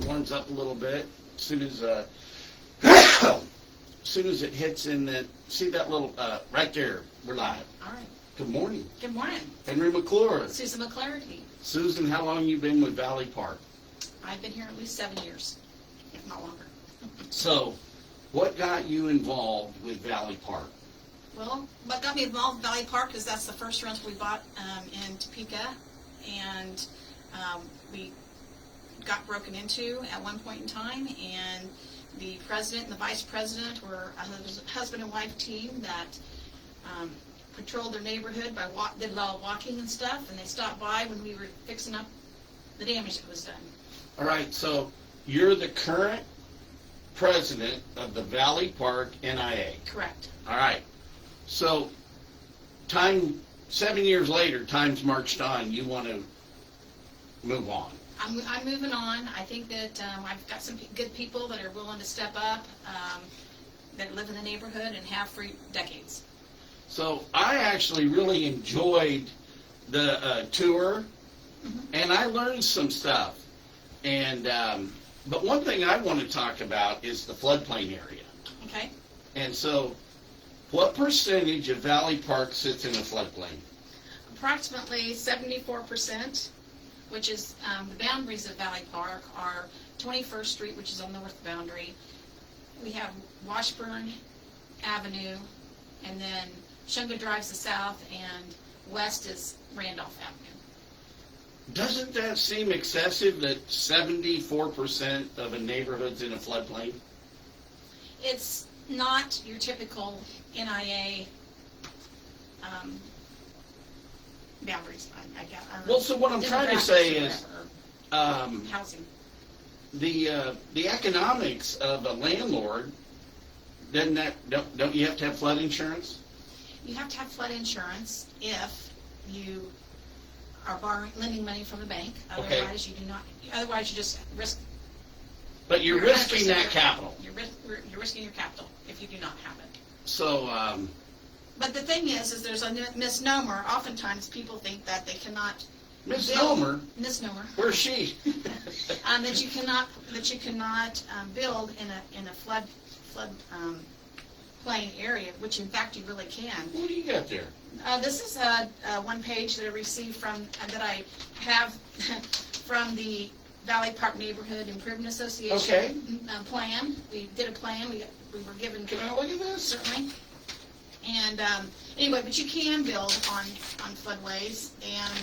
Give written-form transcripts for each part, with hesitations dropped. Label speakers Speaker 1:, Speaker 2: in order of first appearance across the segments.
Speaker 1: warms up a little bit. As soon as it hits in that, see that little, right there, we're live.
Speaker 2: All right.
Speaker 1: Good morning.
Speaker 2: Good morning.
Speaker 1: Henry McClure.
Speaker 2: Susan McClure.
Speaker 1: Susan, how long you been with Valley Park?
Speaker 2: I've been here at least 7 years, if not longer.
Speaker 1: So, what got you involved with Valley Park?
Speaker 2: Well, what got me involved in Valley Park is that's the first rental we bought in Topeka, and we got broken into at one point in time, and the president and the vice president were a husband and wife team that patrolled their neighborhood by did a lot of walking and stuff, and they stopped by when we were fixing up the damage that was done.
Speaker 1: All right, so you're the current president of the Valley Park NIA.
Speaker 2: Correct.
Speaker 1: All right. So, 7 years later, time's marched on. You want to move on.
Speaker 2: I'm moving on. I think that I've got some good people that are willing to step up, that live in the neighborhood and have for decades.
Speaker 1: So, I actually really enjoyed the tour, and I learned some stuff. And but one thing I want to talk about is the floodplain area.
Speaker 2: Okay.
Speaker 1: And so, what percentage of Valley Park sits in a floodplain?
Speaker 2: Approximately 74%, which is the boundaries of Valley Park are 21st Street, which is on the north boundary. We have Washburn Avenue, and then Shunga Drive's the south, and west is Randolph Avenue.
Speaker 1: Doesn't that seem excessive that 74% of a neighborhood's in a floodplain?
Speaker 2: It's not your typical NIA boundaries, I guess.
Speaker 1: Well, so what I'm trying to say is
Speaker 2: housing.
Speaker 1: The economics of a landlord, don't you have to have flood insurance?
Speaker 2: You have to have flood insurance if you are lending money from the bank.
Speaker 1: Okay.
Speaker 2: Otherwise, you do not. Otherwise, you just risk.
Speaker 1: But you're risking that capital.
Speaker 2: You're risking your capital if you do not have it.
Speaker 1: So,
Speaker 2: but the thing is there's a misnomer. Oftentimes, people think that they cannot.
Speaker 1: misnomer?
Speaker 2: Misnomer.
Speaker 1: Where's she?
Speaker 2: That you cannot build in a flood plain area, which in fact you really can.
Speaker 1: What do you got there?
Speaker 2: This is one page that I received from that I have from the Valley Park Neighborhood Improvement Association.
Speaker 1: Okay.
Speaker 2: Plan. We did a plan. We were given.
Speaker 1: Can I look at this?
Speaker 2: Certainly. And anyway, but you can build on floodways, and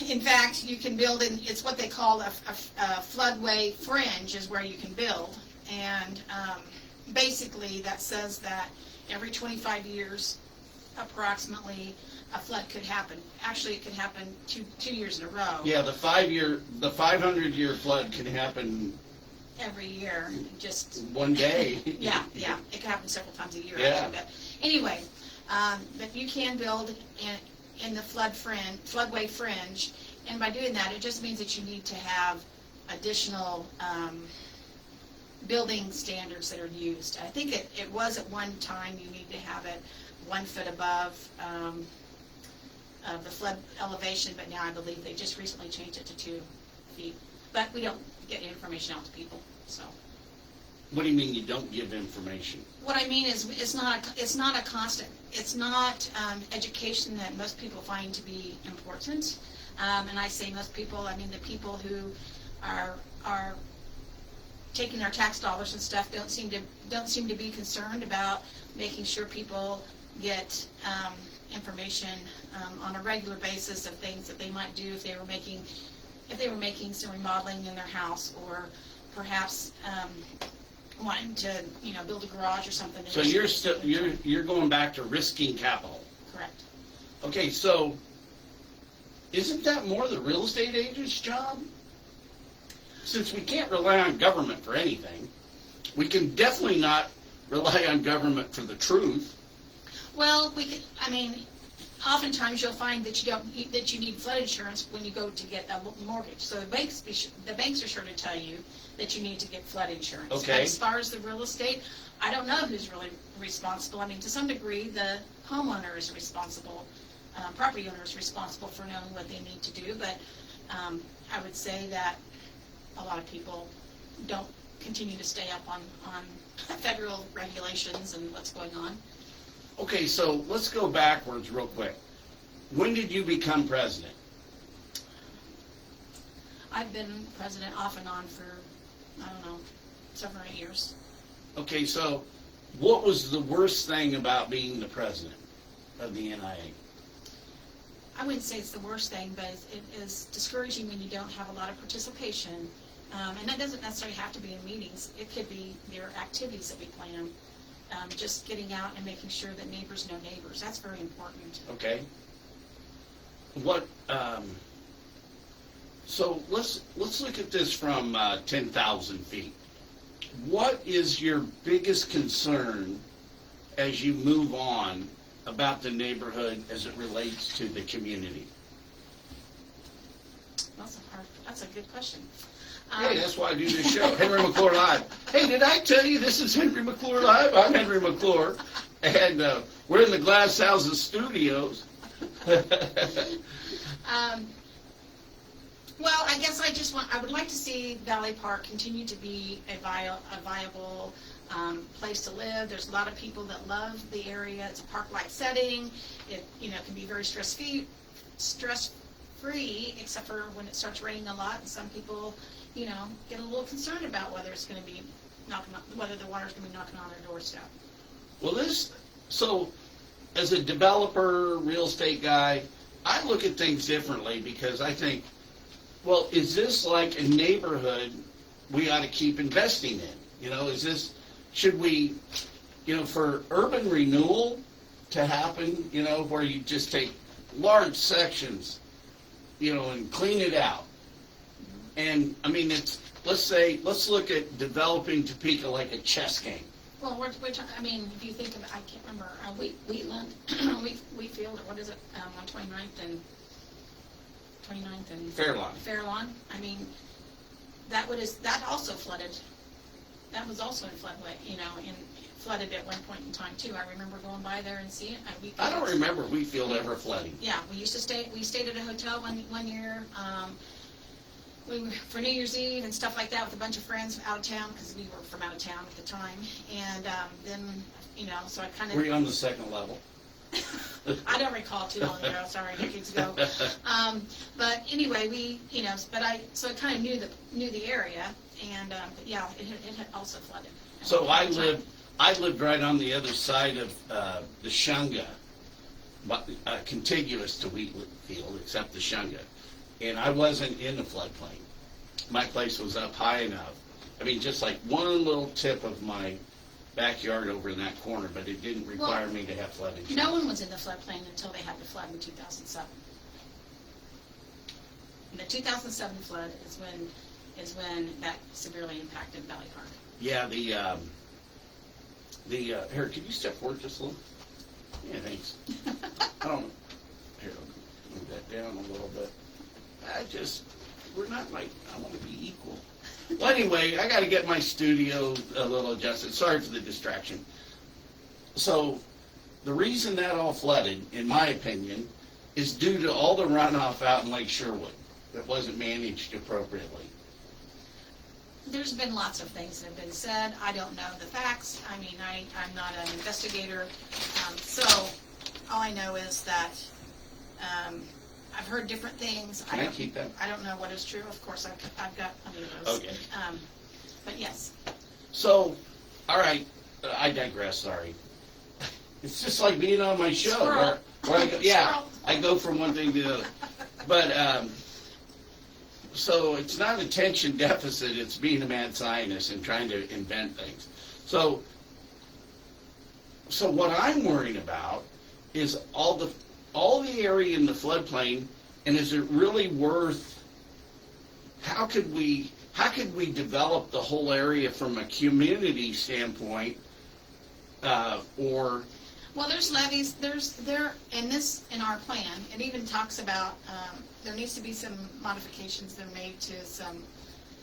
Speaker 2: in fact, you can build in. It's what they call a floodway fringe is where you can build, and basically that says that every 25 years, approximately, a flood could happen. Actually, it could happen two years in a row.
Speaker 1: Yeah, the 500-year flood can happen
Speaker 2: every year, just
Speaker 1: one day.
Speaker 2: yeah, it can happen several times a year.
Speaker 1: Yeah.
Speaker 2: Actually, but anyway, but you can build in the floodway fringe, and by doing that, it just means that you need to have additional building standards that are used. I think it was at one time you need to have it 1 foot above the flood elevation, but now I believe they just recently changed it to 2 feet. But we don't get information out to people. So.
Speaker 1: What do you mean you don't give information?
Speaker 2: What I mean is it's not a constant. It's not education that most people find to be important. And I say most people, I mean the people who are taking our tax dollars and stuff don't seem to be concerned about making sure people get information on a regular basis of things that they might do if they were making some remodeling in their house, or perhaps wanting to build a garage or something.
Speaker 1: So you're going back to risking capital.
Speaker 2: Correct.
Speaker 1: Okay, so isn't that more the real estate agent's job? Since we can't rely on government for anything, we can definitely not rely on government for the truth.
Speaker 2: Well, oftentimes you'll find that you need flood insurance when you go to get a mortgage. So the banks are sure to tell you that you need to get flood insurance.
Speaker 1: Okay.
Speaker 2: But as far as the real estate, I don't know who's really responsible. I mean, to some degree, the homeowner is responsible, property owner is responsible for knowing what they need to do. But I would say that a lot of people don't continue to stay up on federal regulations and what's going on.
Speaker 1: Okay, so let's go backwards real quick. When did you become president?
Speaker 2: I've been president off and on for, I don't know, 7 or 8 years.
Speaker 1: Okay, so what was the worst thing about being the president of the NIA?
Speaker 2: I wouldn't say it's the worst thing, but it is discouraging when you don't have a lot of participation. And that doesn't necessarily have to be in meetings. It could be their activities that we plan. Just getting out and making sure that neighbors know neighbors. That's very important.
Speaker 1: Okay. What? So let's look at this from 10,000 feet. What is your biggest concern as you move on about the neighborhood as it relates to the community?
Speaker 2: That's a good question.
Speaker 1: Hey, that's why I do this show, Henry McClure Live. Hey, did I tell you this is Henry McClure Live? I'm Henry McClure, and we're in the Glass Houses studios.
Speaker 2: Well, I guess I would like to see Valley Park continue to be a viable place to live. There's a lot of people that love the area. It's a park-like setting. It, can be very stress-free, except for when it starts raining a lot, and some people, get a little concerned about whether it's going to be whether the water's going to be knocking on their doorstep.
Speaker 1: Well, so as a developer, real estate guy, I look at things differently because I think, well, is this like a neighborhood we ought to keep investing in? Should we, for urban renewal to happen, where you just take large sections, and clean it out. And, let's look at developing Topeka like a chess game.
Speaker 2: Well, we're talking, if you think of, I can't remember, Wheatland, Wheatfield, or what is it, on 29th and Fairlawn. That also flooded. That was also in floodway, and flooded at one point in time too. I remember going by there and seeing it.
Speaker 1: I don't remember Wheatfield ever flooding.
Speaker 2: Yeah, we stayed at a hotel one year. We were for New Year's Eve and stuff like that with a bunch of friends out of town because we were from out of town at the time. And then, so I kind of.
Speaker 1: Were you on the second level?
Speaker 2: I don't recall too long ago. Sorry, decades ago. But anyway, so I kind of knew the area, and but yeah, it had also flooded.
Speaker 1: So I lived right on the other side of the Shunga, contiguous to Wheatfield, except the Shunga. And I wasn't in the floodplain. My place was up high enough. Just like one little tip of my backyard over in that corner, but it didn't require me to have flood insurance.
Speaker 2: No one was in the floodplain until they had the flood in 2007. And the 2007 flood is when that severely impacted Valley Park.
Speaker 1: Yeah, here, can you step forward just a little? Yeah, thanks. I don't know. Here, I'll move that down a little bit. We're not like, I want to be equal. Well, anyway, I got to get my studio a little adjusted. Sorry for the distraction. So, the reason that all flooded, in my opinion, is due to all the runoff out in Lake Sherwood that wasn't managed appropriately.
Speaker 2: There's been lots of things that have been said. I don't know the facts. I'm not an investigator. So, all I know is that I've heard different things.
Speaker 1: Can I keep that?
Speaker 2: I don't know what is true. Of course, I've got plenty of those.
Speaker 1: Okay.
Speaker 2: But yes.
Speaker 1: So, all right, I digress, sorry. It's just like being on my show. Where I go from one thing to the other. But, so it's not attention deficit, it's being a mad scientist and trying to invent things. So what I'm worried about is all the area in the floodplain, and is it really worth, how could we develop the whole area from a community standpoint, or?
Speaker 2: Well, there's levees, in our plan, it even talks about, there needs to be some modifications that are made to some.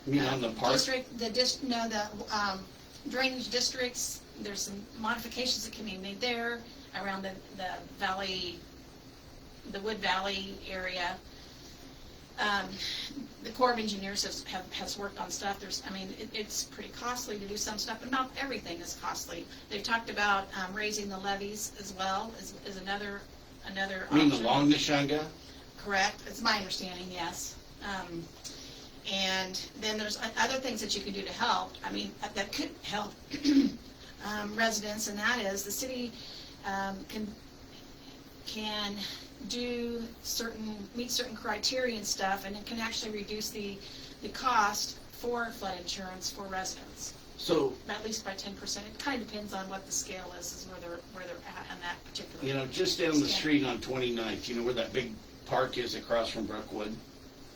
Speaker 1: You mean on the park?
Speaker 2: Drainage districts, there's some modifications that can be made there, around the valley, the Wood Valley area. the Corps of Engineers has worked on stuff. It's pretty costly to do some stuff, but not everything is costly. They've talked about raising the levies as well, is another
Speaker 1: You mean
Speaker 2: option.
Speaker 1: along the Shunga?
Speaker 2: Correct, it's my understanding, yes. And then there's other things that you can do to help, that could help residents, and that is the city can meet certain criteria and stuff, and it can actually reduce the cost for flood insurance for residents,
Speaker 1: So,
Speaker 2: at least by 10%. It kind of depends on what the scale is where they're at on that particular.
Speaker 1: just down the street on 29th, you know where that big park is across from Brookwood?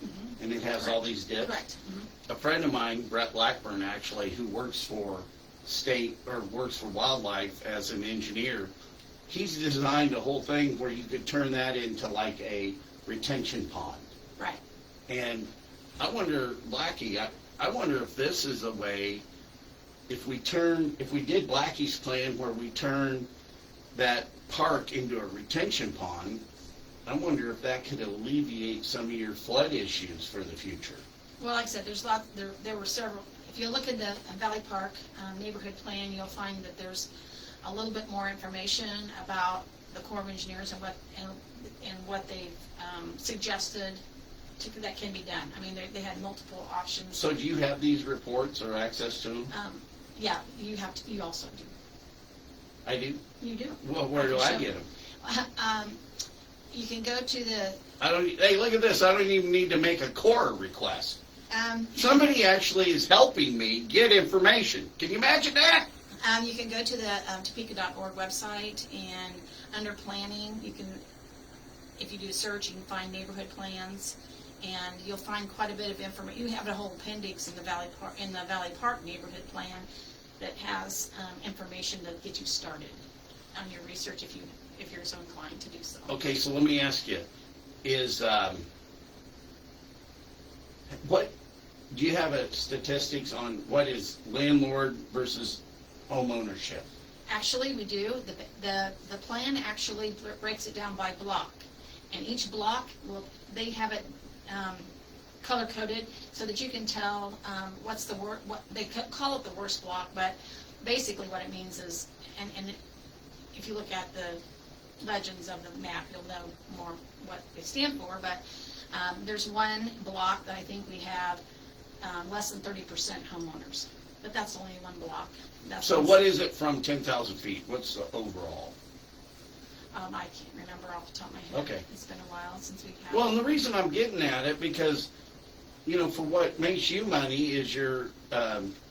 Speaker 2: Mhm.
Speaker 1: And it has all these dips?
Speaker 2: Correct. Mhm.
Speaker 1: A friend of mine, Brett Blackburn, actually, who works for wildlife as an engineer, he's designed a whole thing where you could turn that into like a retention pond.
Speaker 2: Right.
Speaker 1: And I wonder, Blackie, I wonder if this is a way, if we did Blackie's plan where we turn that park into a retention pond, I wonder if that could alleviate some of your flood issues for the future.
Speaker 2: Well, like I said, there were several. If you look at the Valley Park neighborhood plan, you'll find that there's a little bit more information about the Corps of Engineers and what they've suggested that can be done. They had multiple options.
Speaker 1: So do you have these reports or access to them?
Speaker 2: Yeah, you also do.
Speaker 1: I do?
Speaker 2: You do.
Speaker 1: Well, where do I get them?
Speaker 2: You can go to the.
Speaker 1: Hey, look at this. I don't even need to make a Corps request. Somebody actually is helping me get information. Can you imagine that?
Speaker 2: You can go to the Topeka.org website, and under planning, if you do a search, you can find neighborhood plans, and you'll find quite a bit of information. You have a whole appendix in the Valley Park neighborhood plan that has information to get you started on your research if you're so inclined to do so.
Speaker 1: Okay, so let me ask you, what do you have statistics on what is landlord versus home ownership?
Speaker 2: Actually, we do. The plan actually breaks it down by block, and each block they have it color coded so that you can tell what's the what they call it the worst block, but basically what it means is, and if you look at the legends of the map, you'll know more what they stand for. But there's one block that I think we have less than 30% homeowners, but that's only one block.
Speaker 1: So what is it from 10,000 feet? What's the overall?
Speaker 2: I can't remember off the top of my head.
Speaker 1: Okay.
Speaker 2: It's been a while since we've had
Speaker 1: Well, and the reason I'm getting at it, because, for what makes you money is your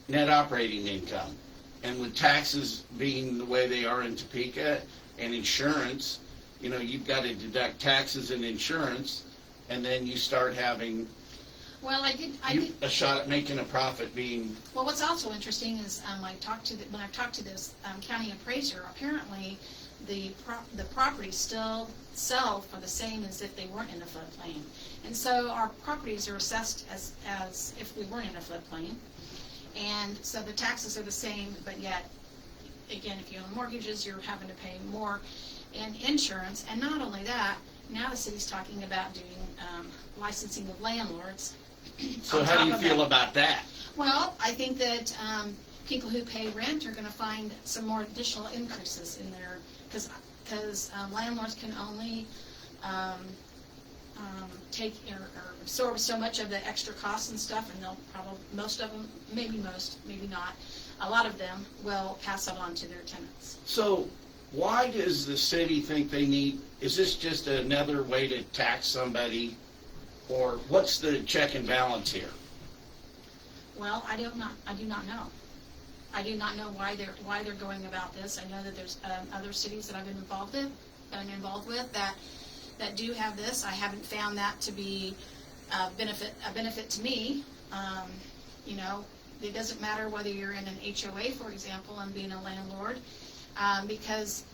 Speaker 1: net operating income. And with taxes being the way they are in Topeka and insurance, you've got to deduct taxes and insurance, and then you start having a shot at making a profit being.
Speaker 2: Well, what's also interesting is when I've talked to this county appraiser, apparently the properties still sell for the same as if they weren't in a floodplain, and so our properties are assessed as if we weren't in a floodplain, and so the taxes are the same, but yet, again, if you own mortgages, you're having to pay more in insurance, and not only that, now the city's talking about doing licensing of landlords.
Speaker 1: So how do you feel about that?
Speaker 2: Well, I think that people who pay rent are going to find some more additional increases in their, because landlords can only take or absorb so much of the extra costs and stuff, and they'll probably, most of them, maybe not, a lot of them will pass it on to their tenants.
Speaker 1: So why does the city think they need, is this just another way to tax somebody, or what's the check and balance here?
Speaker 2: Well, I do not know. I do not know why they're going about this. I know that there's other cities that I've been involved with that do have this. I haven't found that to be a benefit to me. It doesn't matter whether you're in an HOA, for example, and being a landlord, because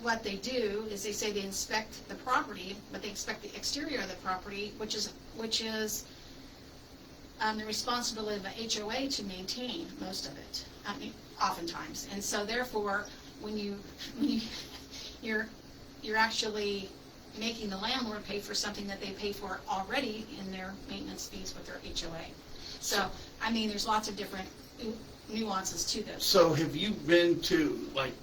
Speaker 2: what they do is they say they inspect the property, but they inspect the exterior of the property, which is the responsibility of the HOA to maintain most of it, oftentimes. And so therefore, when you're actually making the landlord pay for something that they pay for already in their maintenance fees with their HOA. So, I mean, there's lots of different nuances to this.
Speaker 1: So have you been to, like,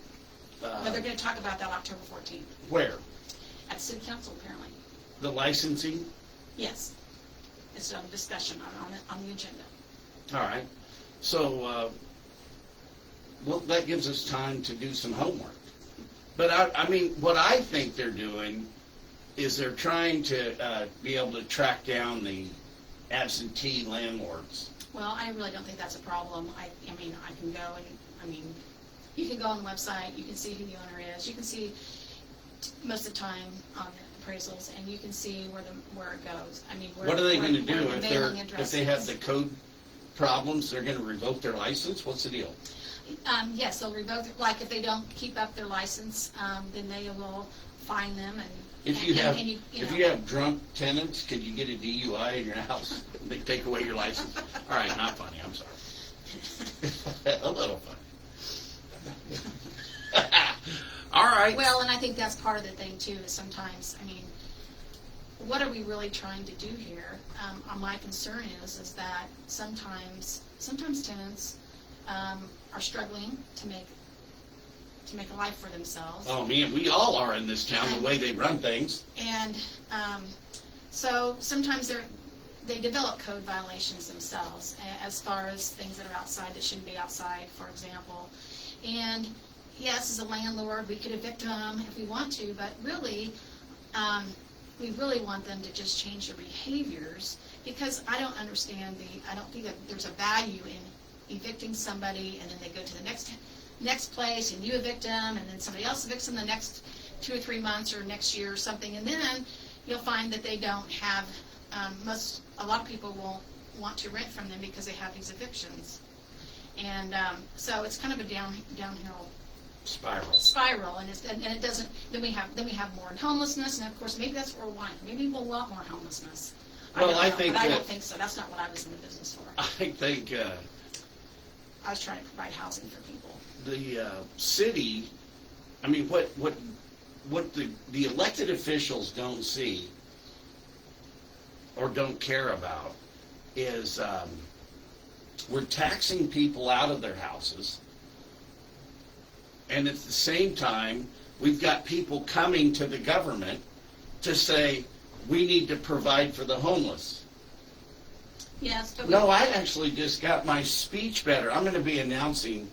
Speaker 2: But they're going to talk about that October 14th
Speaker 1: where?
Speaker 2: at City Council, apparently.
Speaker 1: The licensing?
Speaker 2: Yes. It's a discussion on the agenda.
Speaker 1: All right. So, well, that gives us time to do some homework. But I mean, what I think they're doing is they're trying to be able to track down the absentee landlords.
Speaker 2: Well, I really don't think that's a problem. I mean, I can go and, I mean, you can go on the website, you can see who the owner is, you can see most of the time on the appraisals, and you can see where it goes. I mean,
Speaker 1: What are they going to do
Speaker 2: where the mailing
Speaker 1: if
Speaker 2: address
Speaker 1: they have
Speaker 2: is.
Speaker 1: the code problems? They're going to revoke their license? What's the deal?
Speaker 2: Yes, they'll revoke, like if they don't keep up their license, then they will fine them and.
Speaker 1: If you have
Speaker 2: and
Speaker 1: if you have drunk tenants, could you get a DUI in your house? They take away your license. All right, not funny. I'm sorry. A little funny. All right.
Speaker 2: Well, and I think that's part of the thing too, is sometimes, I mean, what are we really trying to do here? My concern is that sometimes tenants are struggling to make a life for themselves.
Speaker 1: Oh man, we all are in this town, the way they run things.
Speaker 2: And so sometimes they develop code violations themselves as far as things that are outside that shouldn't be outside, for example. And yes, as a landlord, we could evict them if we want to, but really, we really want them to just change their behaviors, because I don't understand I don't think that there's a value in evicting somebody and then they go to the next place and you evict them and then somebody else evicts them the next 2 or 3 months or next year or something, and then you'll find that they don't have, a lot of people won't want to rent from them because they have these evictions. And so it's kind of a downhill spiral, and it doesn't. Then we have more homelessness, and of course maybe that's what we're wanting. Maybe we'll want more homelessness.
Speaker 1: Well, I
Speaker 2: don't think so. That's not what I was in the business for.
Speaker 1: I think
Speaker 2: I was trying to provide housing for people.
Speaker 1: the city. I mean, what the elected officials don't see or don't care about is we're taxing people out of their houses, and at the same time, we've got people coming to the government to say, we need to provide for the homeless.
Speaker 2: Yes, but
Speaker 1: No, I actually just got my speech better. I'm going to be announcing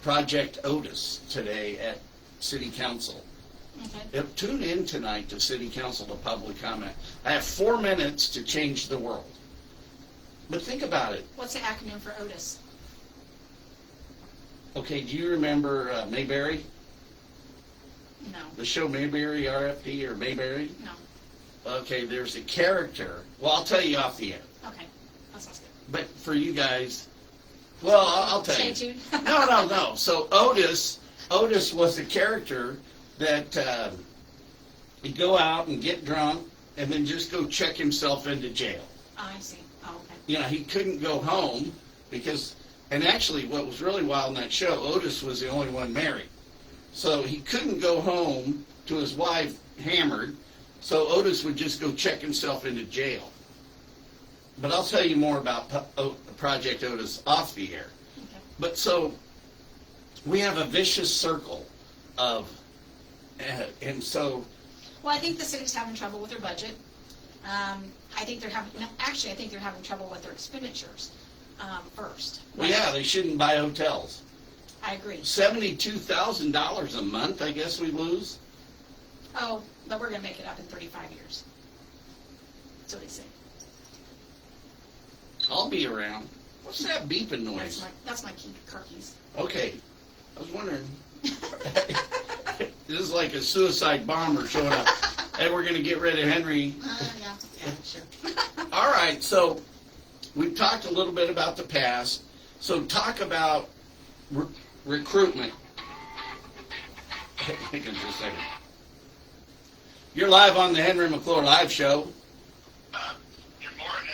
Speaker 1: Project Otis today at City Council.
Speaker 2: Okay.
Speaker 1: Tune in tonight to City Council to public comment. I have 4 minutes to change the world. But think about it.
Speaker 2: What's the acronym for Otis?
Speaker 1: Okay, do you remember Mayberry?
Speaker 2: No.
Speaker 1: The show Mayberry, RFD, or Mayberry?
Speaker 2: No.
Speaker 1: Okay, there's a character. Well, I'll tell you off the air.
Speaker 2: Okay. That sounds good.
Speaker 1: But for you guys, well, I'll tell you.
Speaker 2: Stay tuned.
Speaker 1: No. So Otis was a character that he'd go out and get drunk and then just go check himself into jail.
Speaker 2: Oh, I see. Oh, okay.
Speaker 1: You know, he couldn't go home because, and actually what was really wild in that show, Otis was the only one married. So he couldn't go home to his wife hammered, so Otis would just go check himself into jail. But I'll tell you more about Project Otis off the air.
Speaker 2: Okay.
Speaker 1: But so we have a vicious circle of, and so.
Speaker 2: Well, I think the city's having trouble with their budget. I think they're having trouble with their expenditures first.
Speaker 1: Well, yeah, they shouldn't buy hotels.
Speaker 2: I agree.
Speaker 1: $72,000 a month, I guess we lose.
Speaker 2: Oh, but we're going to make it up in 35 years. That's what they say.
Speaker 1: I'll be around. What's that beeping noise?
Speaker 2: That's my car keys.
Speaker 1: Okay, I was wondering. This is like a suicide bomber showing up. Hey, we're going to get rid of Henry.
Speaker 2: Yeah, sure.
Speaker 1: All right, so we've talked a little bit about the past. So talk about recruitment. Hang on just a second. You're live on the Henry McClure Live Show.
Speaker 3: Good morning.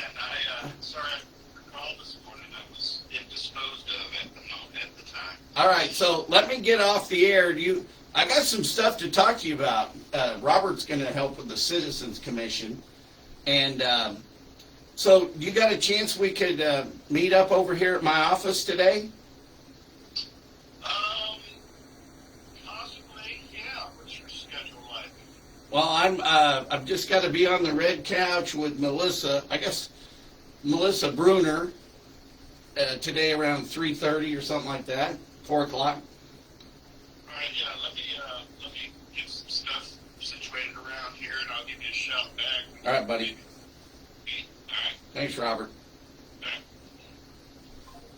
Speaker 3: Sorry I called this morning. I was indisposed of at the time.
Speaker 1: All right, so let me get off the air. I got some stuff to talk to you about. Robert's going to help with the Citizens Commission. And so you got a chance we could meet up over here at my office today?
Speaker 3: Possibly, yeah. What's your schedule like?
Speaker 1: Well, I've just got to be on the red couch with Melissa. I guess Melissa Bruner today around 3:30 or something like that, 4 o'clock.
Speaker 3: All right, yeah. Let me get some stuff situated around here, and I'll give you a shout back.
Speaker 1: All right, buddy.
Speaker 3: All right.
Speaker 1: Thanks, Robert.
Speaker 3: All right.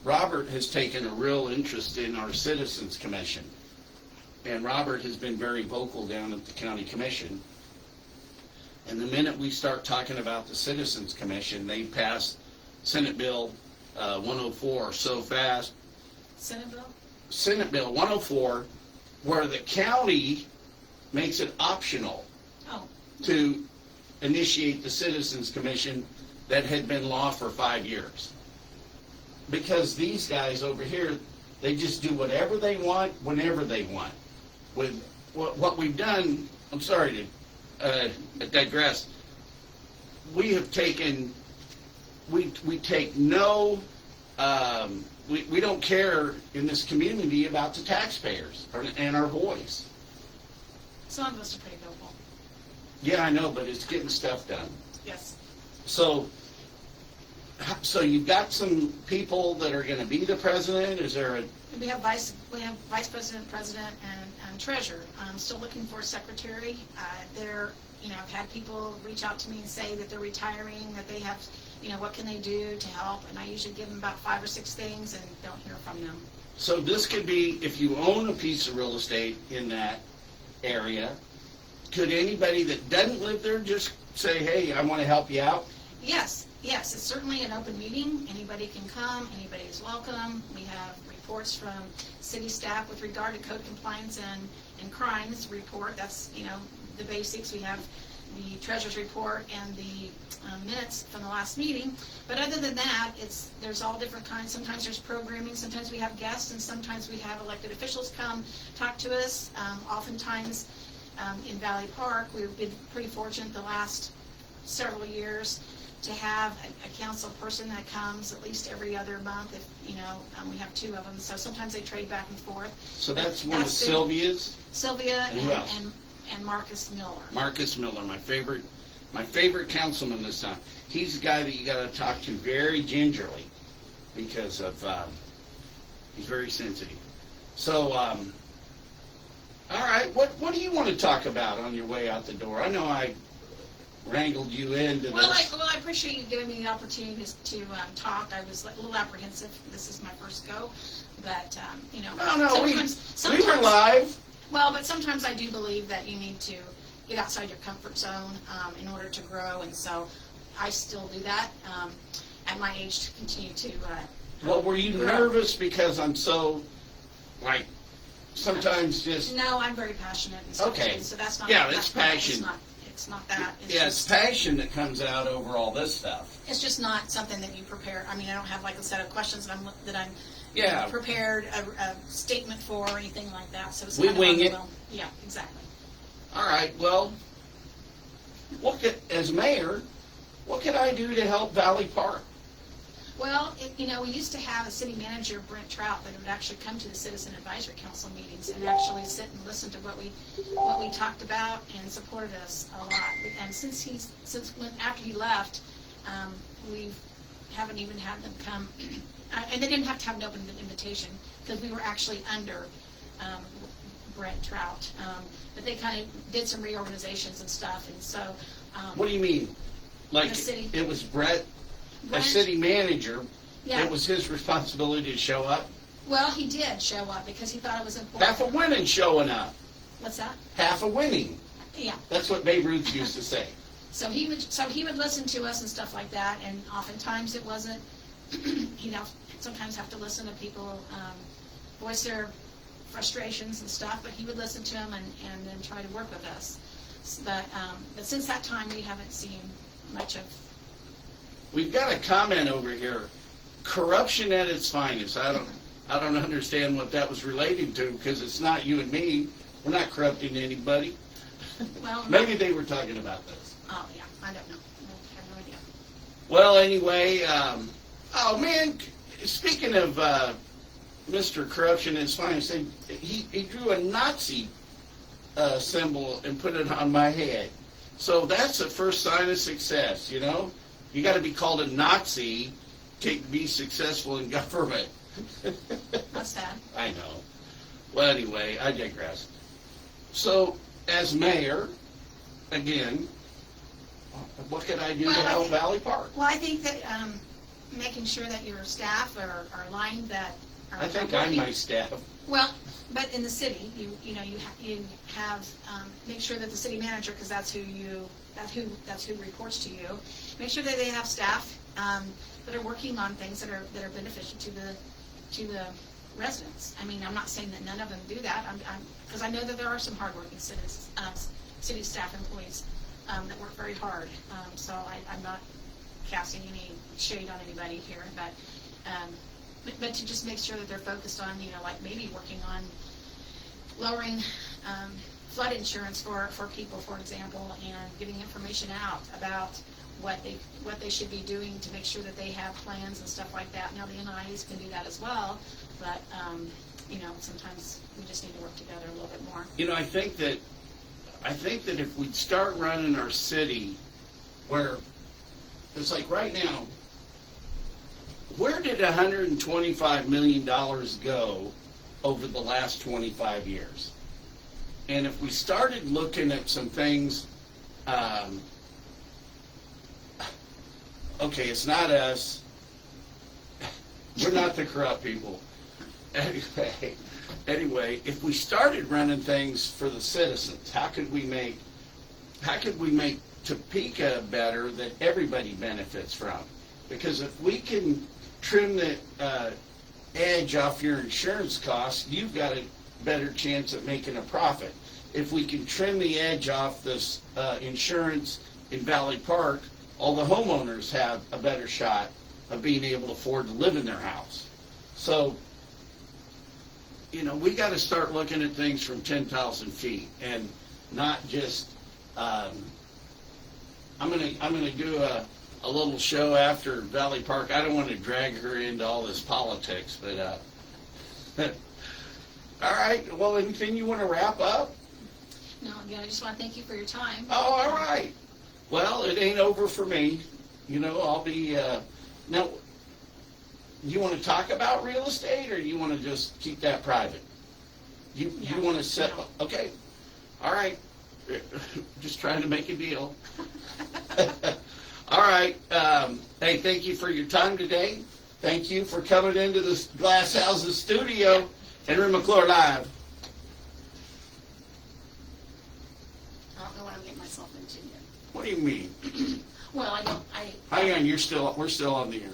Speaker 1: Robert has taken a real interest in our Citizens Commission. And Robert has been very vocal down at the county commission. And the minute we start talking about the Citizens Commission, they pass Senate Bill 104 so fast.
Speaker 2: Senate bill?
Speaker 1: Senate Bill 104, where the county makes it optional
Speaker 2: Oh,
Speaker 1: to initiate the Citizens Commission that had been law for 5 years. Because these guys over here, they just do whatever they want, whenever they want. With what we've done, I'm sorry to digress, we have taken, we take no, we don't care in this community about the taxpayers and our voice.
Speaker 2: some of us are pretty vocal.
Speaker 1: Yeah, I know, but it's getting stuff done.
Speaker 2: Yes.
Speaker 1: So you've got some people that are going to be the president. Is there a?
Speaker 2: We have vice president, president, and treasurer. I'm still looking for a secretary. I've had people reach out to me and say that they're retiring, that they have, what can they do to help? And I usually give them about 5 or 6 things and don't hear from them.
Speaker 1: So this could be, if you own a piece of real estate in that area, could anybody that doesn't live there just say, hey, I want to help you out?
Speaker 2: Yes, it's certainly an open meeting. Anybody can come, anybody is welcome. We have reports from city staff with regard to code compliance and crimes report. That's, the basics. We have the treasurer's report and the minutes from the last meeting. But other than that, there's all different kinds. Sometimes there's programming, sometimes we have guests, and sometimes we have elected officials come talk to us. Oftentimes in Valley Park, we've been pretty fortunate the last several years to have a council person that comes at least every other month. If we have 2 of them, so sometimes they trade back and forth.
Speaker 1: So that's one of Sylvia's?
Speaker 2: Sylvia
Speaker 1: And who else?
Speaker 2: and Marcus Miller.
Speaker 1: Marcus Miller, my favorite councilman this time. He's the guy that you got to talk to very gingerly because of he's very sensitive. So, all right, what do you want to talk about on your way out the door? I know I wrangled you into this.
Speaker 2: Well, I appreciate you giving me the opportunity to talk. I was a little apprehensive. This is my first go, but
Speaker 1: No, we
Speaker 2: sometimes
Speaker 1: were live.
Speaker 2: Well, but sometimes I do believe that you need to get outside your comfort zone in order to grow, and so I still do that at my age to continue to.
Speaker 1: Well, were you
Speaker 2: grow.
Speaker 1: nervous because I'm so, sometimes just...
Speaker 2: No, I'm very passionate and stuff.
Speaker 1: Okay.
Speaker 2: Too, so that's not.
Speaker 1: Yeah,
Speaker 2: that's
Speaker 1: it's
Speaker 2: not-
Speaker 1: passion.
Speaker 2: It's not that.
Speaker 1: It's passion that comes out over all this stuff.
Speaker 2: It's just not something that you prepare. I mean, I don't have like a set of questions that I'm
Speaker 1: Yeah.
Speaker 2: prepared a statement for or anything like that. So it's
Speaker 1: We
Speaker 2: kind of
Speaker 1: wing
Speaker 2: on the
Speaker 1: it.
Speaker 2: whim. Yeah, exactly.
Speaker 1: All right, well, as mayor, what can I do to help Valley Park?
Speaker 2: Well, we used to have a city manager, Brent Trout, that would actually come to the Citizen Advisory Council meetings and actually sit and listen to what we talked about and supported us a lot. And after he left, we haven't even had them come, and they didn't have to have an open invitation because we were actually under Brent Trout. But they kind of did some reorganizations and stuff, and so.
Speaker 1: What do you mean? Like,
Speaker 2: The city.
Speaker 1: it was Brett, a
Speaker 2: Brent-
Speaker 1: city manager,
Speaker 2: Yeah.
Speaker 1: it was his responsibility to show up?
Speaker 2: Well, he did show up because he thought it was important.
Speaker 1: Half a winning showing up.
Speaker 2: What's that?
Speaker 1: Half a winning.
Speaker 2: Yeah.
Speaker 1: That's what Babe Ruth used to say.
Speaker 2: So he would listen to us and stuff like that, and oftentimes it wasn't. Sometimes have to listen to people voice their frustrations and stuff, but he would listen to them and then try to work with us. But since that time, we haven't seen much of.
Speaker 1: We've got a comment over here. Corruption at its finest. I don't understand what that was relating to because it's not you and me. We're not corrupting anybody.
Speaker 2: Well,
Speaker 1: Maybe they were talking about this.
Speaker 2: Oh, yeah, I don't know. I have no idea.
Speaker 1: Well, anyway, oh man, speaking of Mr. Corruption is fine. He drew a Nazi symbol and put it on my head. So that's the first sign of success, you know? You got to be called a Nazi to be successful in government.
Speaker 2: That's sad.
Speaker 1: I know. Well, anyway, I digress. So, as mayor, again, what can I do to
Speaker 2: Well,
Speaker 1: help Valley Park?
Speaker 2: Well, I think that making sure that your staff are aligned, that are
Speaker 1: I think
Speaker 2: working-
Speaker 1: I'm my staff.
Speaker 2: Well, but in the city, you have make sure that the city manager, because that's who reports to you. Make sure that they have staff that are working on things that are beneficial to the residents. I mean, I'm not saying that none of them do that. Because I know that there are some hardworking city staff employees that work very hard. So I'm not casting any shade on anybody here, but to just make sure that they're focused on, like maybe working on lowering flood insurance for people, for example, and getting information out about what they should be doing to make sure that they have plans and stuff like that. Now the NIAs can do that as well, but sometimes we just need to work together a little bit more.
Speaker 1: I think that if we start running our city where it's like right now, where did $125 million go over the last 25 years? And if we started looking at some things, okay, it's not us. We're not the corrupt people. Anyway, if we started running things for the citizens, how could we make Topeka better that everybody benefits from? Because if we can trim the edge off your insurance costs, you've got a better chance of making a profit. If we can trim the edge off this insurance in Valley Park, all the homeowners have a better shot of being able to afford to live in their house. So, we got to start looking at things from 10,000 feet and not just. I'm gonna do a little show after Valley Park. I don't want to drag her into all this politics, but all right. Well, anything you want to wrap up?
Speaker 2: No, again, I just want to thank you for your time.
Speaker 1: Oh, all right. Well, it ain't over for me. I'll be now. You want to talk about real estate, or you want to just keep that private? You want to set?
Speaker 2: No.
Speaker 1: Okay. All right. Just trying to make a deal. All right. Hey, thank you for your time today. Thank you for coming into the Glass Houses studio. Henry McClure Live.
Speaker 2: I don't know what I'm getting myself into yet.
Speaker 1: What do you mean?
Speaker 2: Well, I don't.
Speaker 1: Hang on, we're still on the air.